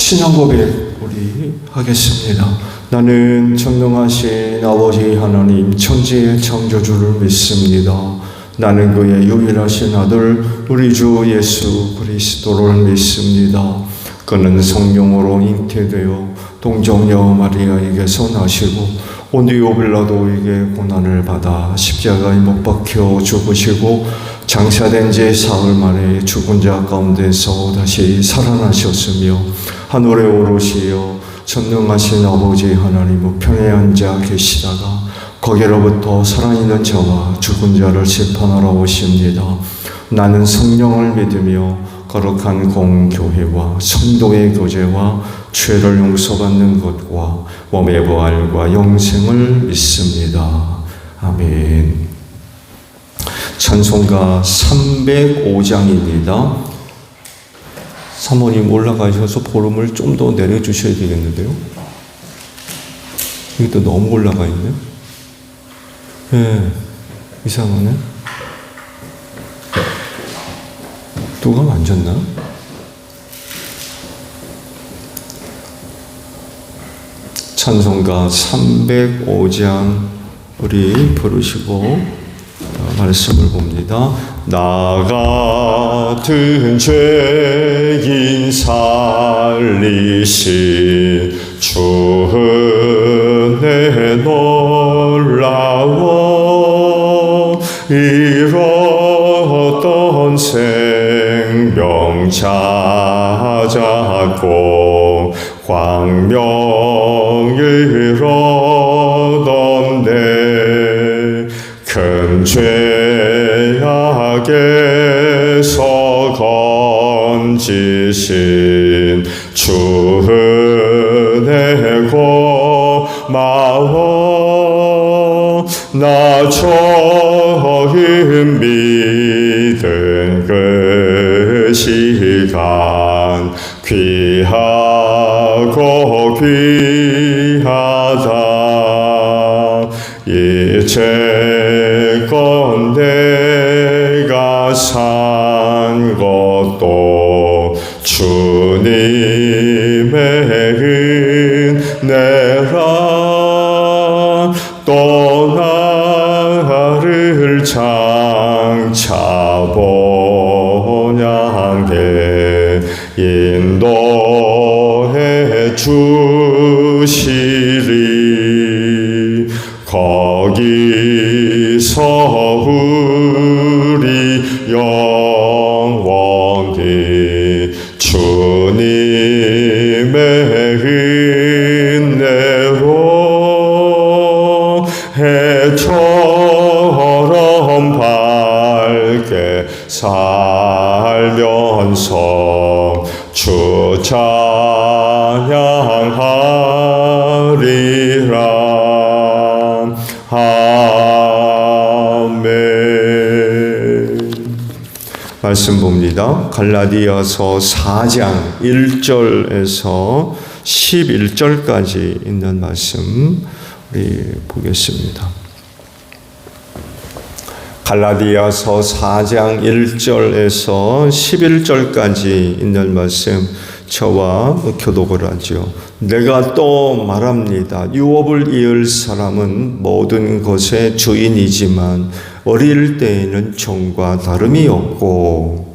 신앙 고백 우리 하겠습니다. 나는 전능하신 아버지 하나님 천지의 창조주를 믿습니다. 나는 그의 유일하신 아들 우리 주 예수 그리스도를 믿습니다. 그는 성령으로 잉태되어 동정녀 마리아에게서 나시고 본디오 빌라도에게 고난을 받아 십자가에 못 박혀 죽으시고 장사된 지 사흘 만에 죽은 자 가운데서 다시 살아나셨으며 하늘에 오르시어 전능하신 아버지 하나님 우편에 앉아 계시다가 거기로부터 살아있는 자와 죽은 자를 심판하러 오십니다. 나는 성령을 믿으며 거룩한 공교회와 성도의 교제와 죄를 용서받는 것과 몸의 부활과 영생을 믿습니다. 아멘. 찬송가 305장입니다. 사모님 올라가셔서 볼륨을 좀 더 내려주셔야 되겠는데요. 이게 또 너무 올라가 있네. 네, 이상하네. 누가 만졌나? 찬송가 305장 우리 부르시고 말씀을 봅니다. 나 같은 죄인 살리신 주 은혜 놀라워 잃었던 생명 찾았고 광명을 얻었네. 큰 죄악에서 건지신 주 은혜 고마워. 나 처음 믿은 그 시간 귀하고 귀하다. 이제껏 내가 산 것도 주님의 은혜라. 또 나를 장차 본향에 인도해 주시리. 거기서 우리 영원히 주님의 은혜로 해처럼 밝게 살면서 주 찬양하리라. 아멘. 말씀 봅니다. 갈라디아서 4장 1절에서 11절까지 있는 말씀 우리 보겠습니다. 갈라디아서 4장 1절에서 11절까지 있는 말씀 저와 교독을 하죠. 내가 또 말합니다. 유업을 이을 사람은 모든 것의 주인이지만 어릴 때에는 종과 다름이 없고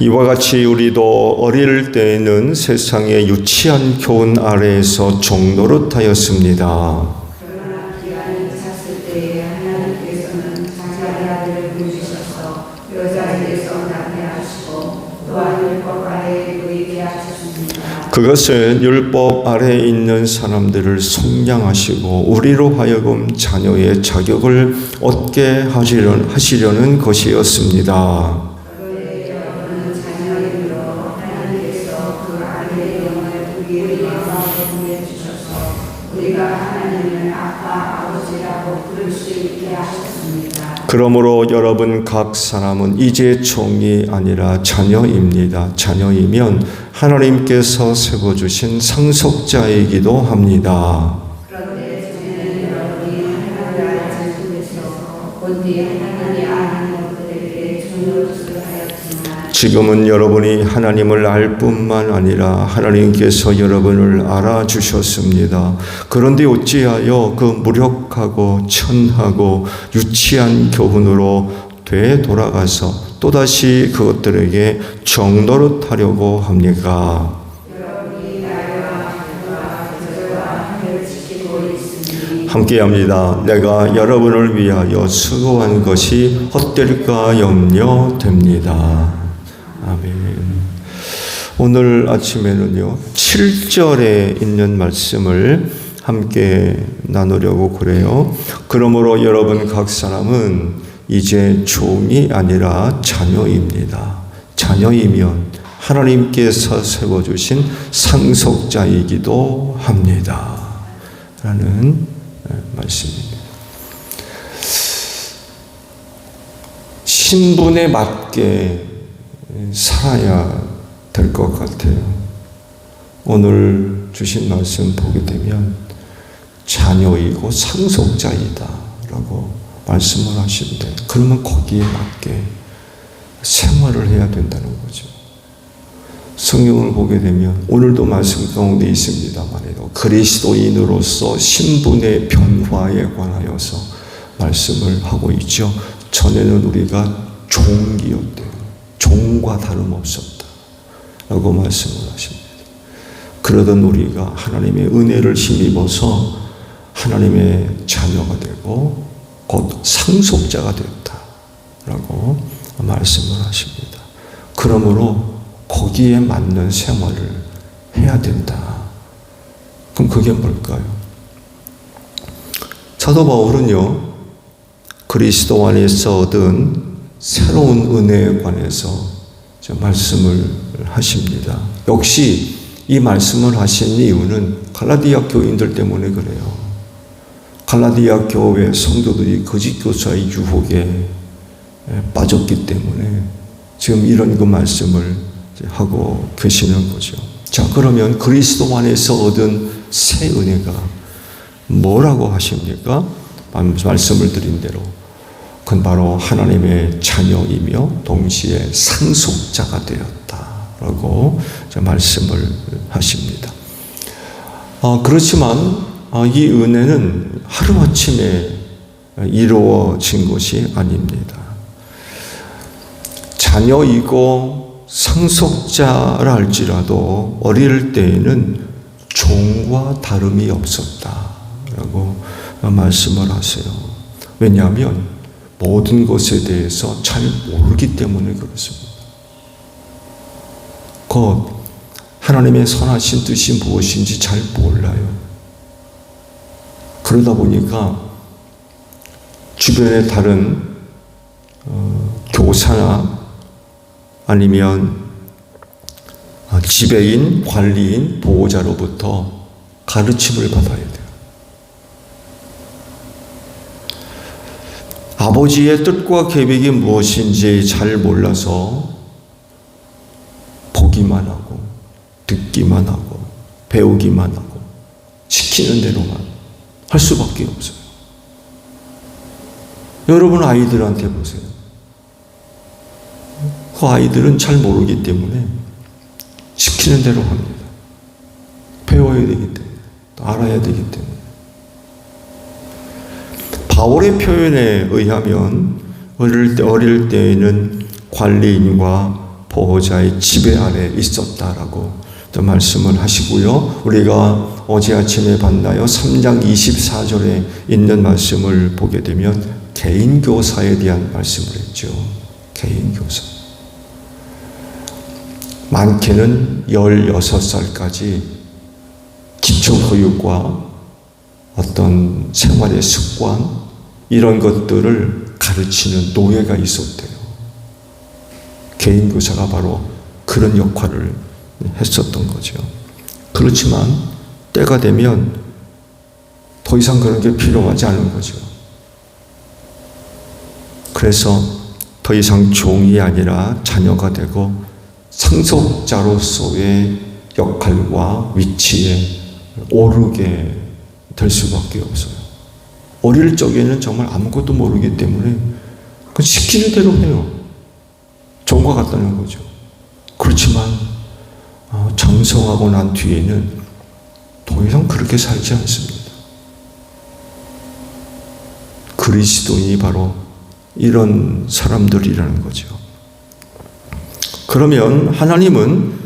이와 같이 우리도 어릴 때에는 세상의 유치한 교훈 아래에서 종 노릇하였습니다. 그러나 기한이 찼을 때에 하나님께서는 자기 아들을 보내셔서 여자에게서 낳게 하시고 또한 율법 아래에 놓이게 하셨습니다. 그것은 율법 아래에 있는 사람들을 속량하시고 우리로 하여금 자녀의 자격을 얻게 하시려는 것이었습니다. 그러므로 여러분 각 사람은 이제 종이 아니라 자녀입니다. 자녀이면 하나님께서 세워주신 상속자이기도 합니다. 그런데 전에는 여러분이 하나님을 알지 못해서 본디 하나님이 아는 것들에게 지금은 여러분이 하나님을 알 뿐만 아니라 하나님께서 여러분을 알아주셨습니다. 그런데 어찌하여 그 무력하고 천하고 유치한 교훈으로 되돌아가서 또다시 그것들에게 정노릇하려고 합니까? 함께합니다. 내가 여러분을 위하여 수고한 것이 헛될까 염려됩니다. 아멘. 오늘 아침에는요 7절에 있는 말씀을 함께 나누려고 그래요. 그러므로 여러분 각 사람은 이제 종이 아니라 자녀입니다. 자녀이면 하나님께서 세워주신 상속자이기도 합니다. 라는 말씀입니다. 신분에 맞게 살아야 될 것 같아요. 오늘 주신 말씀 보게 되면 자녀이고 상속자이다 라고 말씀을 하시는데, 그러면 거기에 맞게 생활을 해야 된다는 거죠. 성경을 보게 되면 오늘도 말씀 가운데 있습니다만에도 그리스도인으로서 신분의 변화에 관하여서 말씀을 하고 있죠. 전에는 우리가 종이었대요. 종과 다름없었다 라고 말씀을 하십니다. 그러던 우리가 하나님의 은혜를 힘입어서 하나님의 자녀가 되고 곧 상속자가 되었다 라고 말씀을 하십니다. 그러므로 거기에 맞는 생활을 해야 된다. 그럼 그게 뭘까요? 사도 바울은요, 그리스도 안에서 얻은 새로운 은혜에 관해서 말씀을 하십니다. 역시 이 말씀을 하신 이유는 갈라디아 교인들 때문에 그래요. 갈라디아 교회 성도들이 거짓 교사의 유혹에 빠졌기 때문에 지금 이런 그 말씀을 하고 계시는 거죠. 자, 그러면 그리스도 안에서 얻은 새 은혜가 뭐라고 하십니까? 말씀을 드린 대로 그건 바로 하나님의 자녀이며 동시에 상속자가 되었다라고 말씀을 하십니다. 그렇지만 이 은혜는 하루아침에 이루어진 것이 아닙니다. 자녀이고 상속자라 할지라도 어릴 때에는 종과 다름이 없었다라고 말씀을 하세요. 왜냐하면 모든 것에 대해서 잘 모르기 때문에 그렇습니다. 곧 하나님의 선하신 뜻이 무엇인지 잘 몰라요. 그러다 보니까 주변의 다른 교사나 아니면 지배인, 관리인, 보호자로부터 가르침을 받아야 돼요. 아버지의 뜻과 계획이 무엇인지 잘 몰라서 보기만 하고 듣기만 하고 배우기만 하고 시키는 대로만 할 수밖에 없어요. 여러분 아이들한테 보세요. 그 아이들은 잘 모르기 때문에 시키는 대로 합니다. 배워야 되기 때문에, 또 알아야 되기 때문에. 바울의 표현에 의하면 어릴 때에는 관리인과 보호자의 지배 아래 있었다라고 말씀을 하시고요. 우리가 어제 아침에 봤나요? 3장 24절에 있는 말씀을 보게 되면 개인교사에 대한 말씀을 했죠. 개인교사. 많게는 16살까지 기초교육과 어떤 생활의 습관 이런 것들을 가르치는 노예가 있었대요. 개인교사가 바로 그런 역할을 했었던 거죠. 그렇지만 때가 되면 더 이상 그런 게 필요하지 않은 거죠. 그래서 더 이상 종이 아니라 자녀가 되고 상속자로서의 역할과 위치에 오르게 될 수밖에 없어요. 어릴 적에는 정말 아무것도 모르기 때문에 그 시키는 대로 해요. 종과 같다는 살아가는 거죠. 그렇지만 장성하고 난 뒤에는 더 이상 그렇게 살지 않습니다. 그리스도인이 바로 이런 사람들이라는 거죠. 그러면 하나님은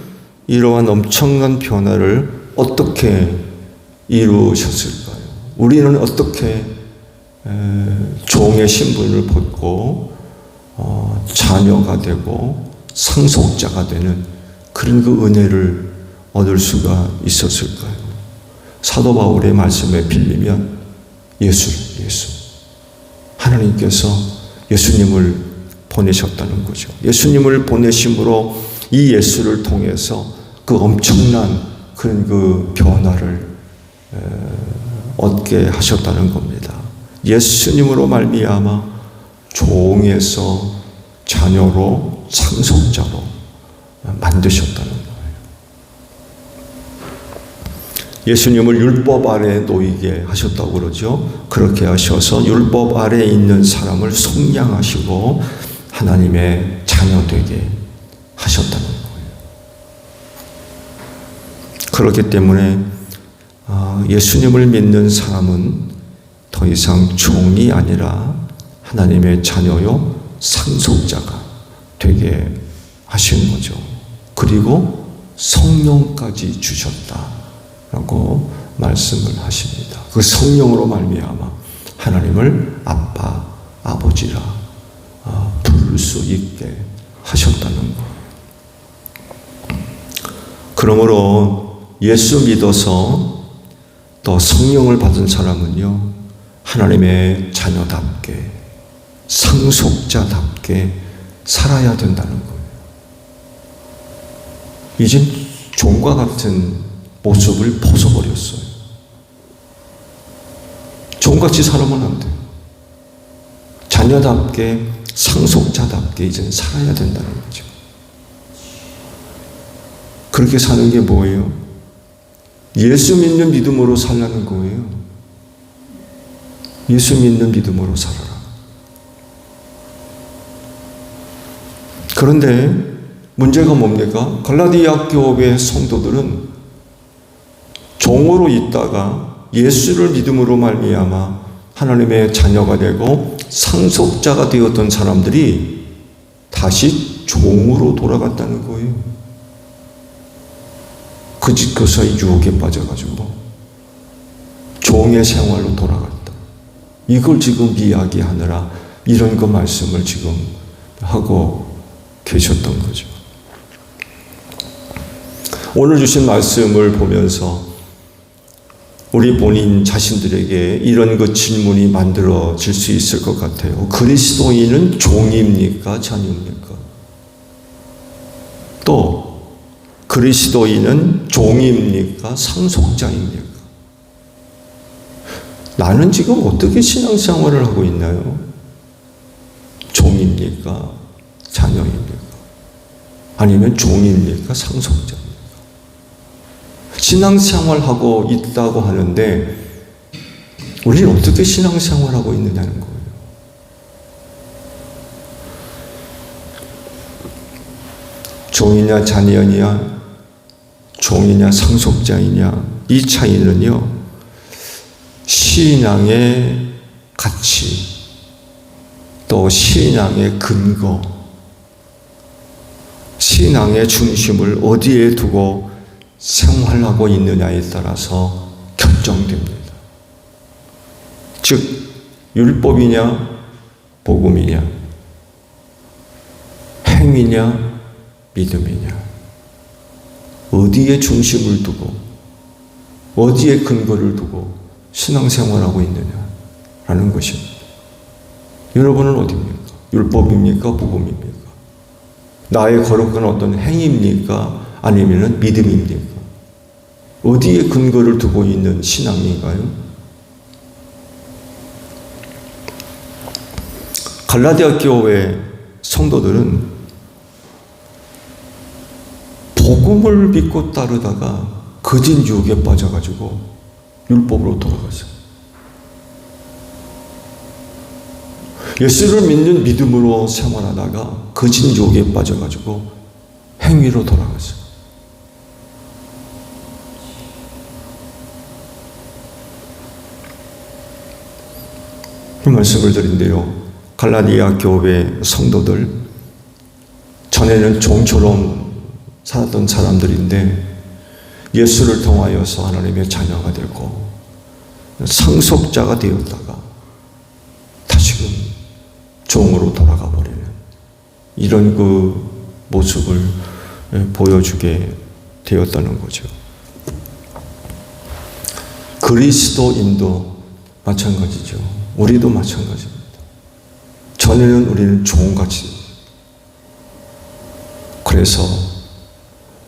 이러한 엄청난 변화를 어떻게 이루셨을까요? 우리는 어떻게 종의 신분을 벗고 자녀가 되고 상속자가 되는 그런 그 은혜를 얻을 수가 있었을까요? 사도 바울의 말씀에 빌리면 예수. 하나님께서 예수님을 보내셨다는 거죠. 예수님을 보내심으로 이 예수를 통해서 그 엄청난 그런 그 변화를 얻게 하셨다는 겁니다. 예수님으로 말미암아 종에서 자녀로 상속자로 만드셨다는 거예요. 예수님을 율법 아래에 놓이게 하셨다고 그러죠. 그렇게 하셔서 율법 아래에 있는 사람을 속량하시고 하나님의 자녀 되게 하셨다는 거예요. 그렇기 때문에 예수님을 믿는 사람은 더 이상 종이 아니라 하나님의 자녀요 상속자가 되게 하신 거죠. 그리고 성령까지 주셨다라고 말씀을 하십니다. 그 성령으로 말미암아 하나님을 아빠, 아버지라 부를 수 있게 하셨다는 것. 그러므로 예수 믿어서 또 성령을 받은 사람은요, 하나님의 자녀답게, 상속자답게 살아야 된다는 거예요. 이젠 종과 같은 모습을 벗어버렸어요. 종같이 살아만 안 돼요. 자녀답게, 상속자답게 이제는 살아야 된다는 거죠. 그렇게 사는 게 뭐예요? 예수 믿는 믿음으로 살라는 거예요. 예수 믿는 믿음으로 살아라. 그런데 문제가 뭡니까? 갈라디아 교회 성도들은 종으로 있다가 예수를 믿음으로 말미암아 하나님의 자녀가 되고 상속자가 되었던 사람들이 다시 종으로 돌아갔다는 거예요. 그 사이 유혹에 빠져가지고 종의 생활로 돌아갔다. 이걸 지금 이야기하느라 이런 거 말씀을 지금 하고 계셨던 거죠. 오늘 주신 말씀을 보면서 우리 본인 자신들에게 이런 그 질문이 만들어질 수 있을 것 같아요. 그리스도인은 종입니까? 자녀입니까? 또 그리스도인은 종입니까? 상속자입니까? 나는 지금 어떻게 신앙생활을 하고 있나요? 종입니까? 자녀입니까? 아니면 종입니까? 상속자입니까? 신앙생활하고 있다고 하는데 우리는 어떻게 신앙생활하고 있느냐는 거예요. 종이냐 자녀냐, 종이냐 상속자이냐, 이 차이는요, 신앙의 가치, 또 신앙의 근거, 신앙의 중심을 어디에 두고 생활하고 있느냐에 따라서 결정됩니다. 즉, 율법이냐, 복음이냐, 행위냐, 믿음이냐, 어디에 중심을 두고, 어디에 근거를 두고 신앙생활하고 있느냐라는 것입니다. 여러분은 어디입니까? 율법입니까? 복음입니까? 나의 거룩한 어떤 행위입니까? 아니면 믿음입니까? 어디에 근거를 두고 있는 신앙인가요? 갈라디아 교회 성도들은 복음을 믿고 따르다가 거짓 유혹에 빠져가지고 율법으로 돌아갔어요. 예수를 믿는 믿음으로 생활하다가 거짓 유혹에 빠져가지고 행위로 돌아갔어요. 이 말씀을 드린대요. 갈라디아 교회 성도들, 전에는 종처럼 살았던 사람들인데 예수를 통하여서 하나님의 자녀가 되고 상속자가 되었다가 다시금 종으로 돌아가 버리는 이런 그 모습을 보여주게 되었다는 거죠. 그리스도인도 마찬가지죠. 우리도 마찬가지입니다. 전에는 우리는 종같이, 그래서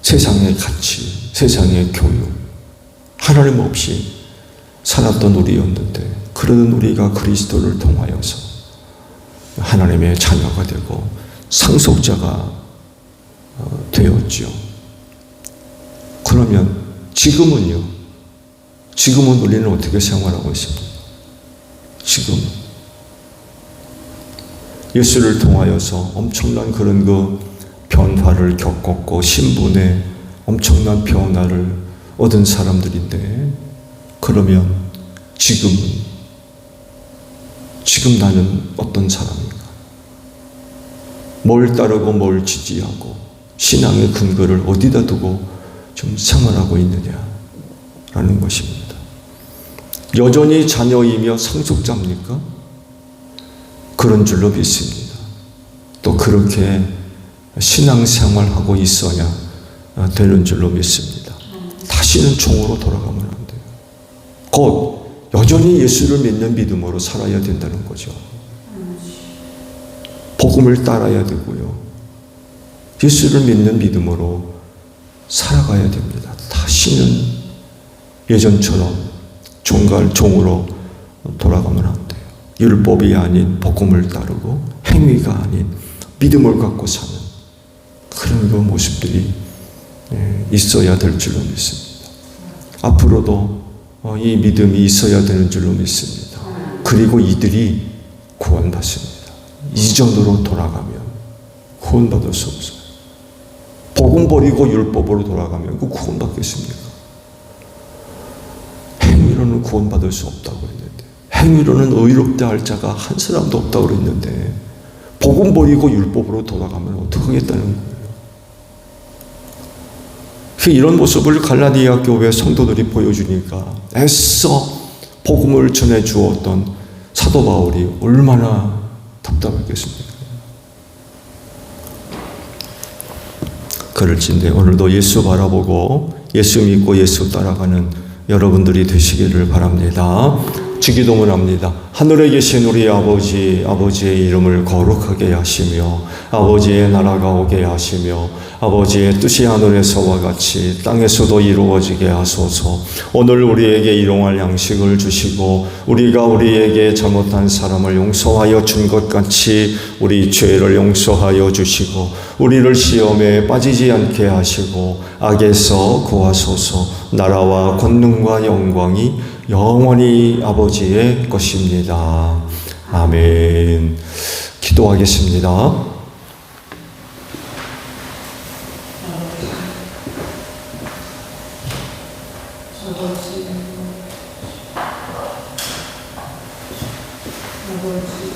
세상의 가치, 세상의 교육, 하나님 없이 살았던 우리였는데, 그러던 우리가 그리스도를 통하여서 하나님의 자녀가 되고 상속자가 되었죠. 그러면 지금은요? 지금은 우리는 어떻게 생활하고 있습니까? 지금 예수를 통하여서 엄청난 그런 그 변화를 겪었고 신분의 엄청난 변화를 얻은 사람들인데, 그러면 지금 나는 어떤 사람인가? 뭘 따르고 뭘 지지하고 신앙의 근거를 어디다 두고 좀 생활하고 있느냐라는 것입니다. 여전히 자녀이며 상속자입니까? 그런 줄로 믿습니다. 또 그렇게 신앙생활하고 있어야 되는 줄로 믿습니다. 다시는 종으로 돌아가면 안 돼요. 곧 여전히 예수를 믿는 믿음으로 살아야 된다는 거죠. 복음을 따라야 되고요. 예수를 믿는 믿음으로 살아가야 됩니다. 다시는 예전처럼 종으로 돌아가면 안 돼요. 율법이 아닌 복음을 따르고 행위가 아닌 믿음을 갖고 사는 그런 그 모습들이 있어야 될 줄로 믿습니다. 앞으로도 이 믿음이 있어야 되는 줄로 믿습니다. 그리고 이들이 구원받습니다. 이전으로 돌아가면 구원받을 수 없어요. 복음 버리고 율법으로 돌아가면 그 구원받겠습니까? 행위로는 구원받을 수 없다고 했는데, 행위로는 의롭다 할 자가 한 사람도 없다고 그랬는데, 복음 버리고 율법으로 돌아가면 어떡하겠다는 거예요. 이런 모습을 갈라디아 교회 성도들이 보여주니까 애써 복음을 전해 주었던 사도 바울이 얼마나 답답했겠습니까? 그럴진데 오늘도 예수 바라보고 예수 믿고 예수 따라가는 여러분들이 되시기를 바랍니다. 주기도문합니다. 하늘에 계신 우리 아버지, 아버지의 이름을 거룩하게 하시며 아버지의 나라가 오게 하시며 아버지의 뜻이 하늘에서와 같이 땅에서도 이루어지게 하소서. 오늘 우리에게 일용할 양식을 주시고 우리가 우리에게 잘못한 사람을 용서하여 준 것 같이 우리 죄를 용서하여 주시고 우리를 시험에 빠지지 않게 하시고 악에서 구하소서. 나라와 권능과 영광이 영원히 아버지의 것입니다. 아멘. 기도하겠습니다. 아버지